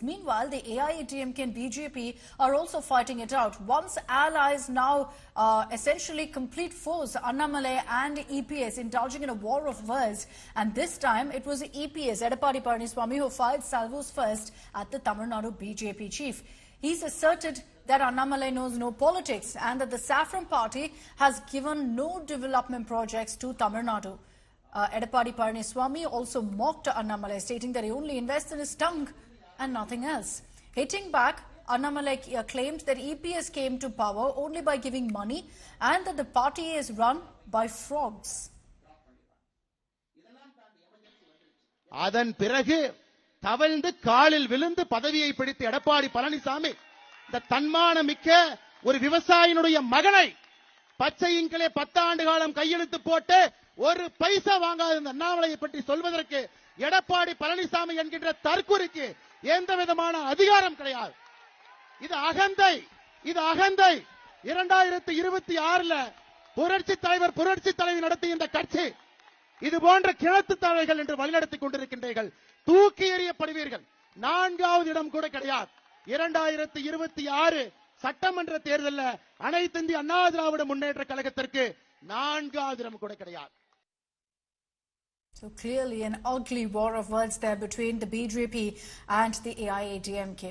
Meanwhile, the AIADMK and BJP are also fighting it out. Once allies, now essentially complete foes, Annamalai and EPS, indulging in a war of words. And this time, it was EPS, Edappadi Palaniswamy, who filed salvos first at the Tamil Nadu BJP chief. He's asserted that Annamalai knows no politics and that the Saffron Party has given no development projects to Tamil Nadu. Edappadi Palaniswamy also mocked Annamalai, stating that he only invests in his tongue and nothing else. Hitting back, Annamalai claimed that EPS came to power only by giving money and that the party is run by frogs. அதன் பிறகு தவழ்ந்து காலில் விழுந்து பதவியை பிடித்த எடப்பாடி பழனிசாமி இந்த தன்மானமிக்க ஒரு விவசாயினுடைய மகனை பச்சை இங்கிலே 10 ஆண்டு காலம் கையெழுத்து போட்டு ஒரு பைசா வாங்காத இந்த அண்ணாமலையை பற்றி சொல்வதற்கு எடப்பாடி பழனிசாமி என்கின்ற தற்குறிக்கு எந்த விதமான அதிகாரம் கிடையாது. இது அகந்தை. 2026 புரட்சி தலைவர் நடத்திய இந்த கட்சி இது போன்ற கிணத்து தலைகள் என்று வழிநடத்திக் கொண்டிருக்கின்றீர்கள். தூக்கி எறியப்படுவீர்கள். 4வது இடம் கூட கிடையாது. 2026 சட்டமன்ற தேர்தலில் அனைத்து இந்திய அண்ணா திராவிட முன்னேற்ற கழகத்திற்கு 4வது இடம் கூட கிடையாது. So clearly an ugly war of words there between the BJP and the AIADMK.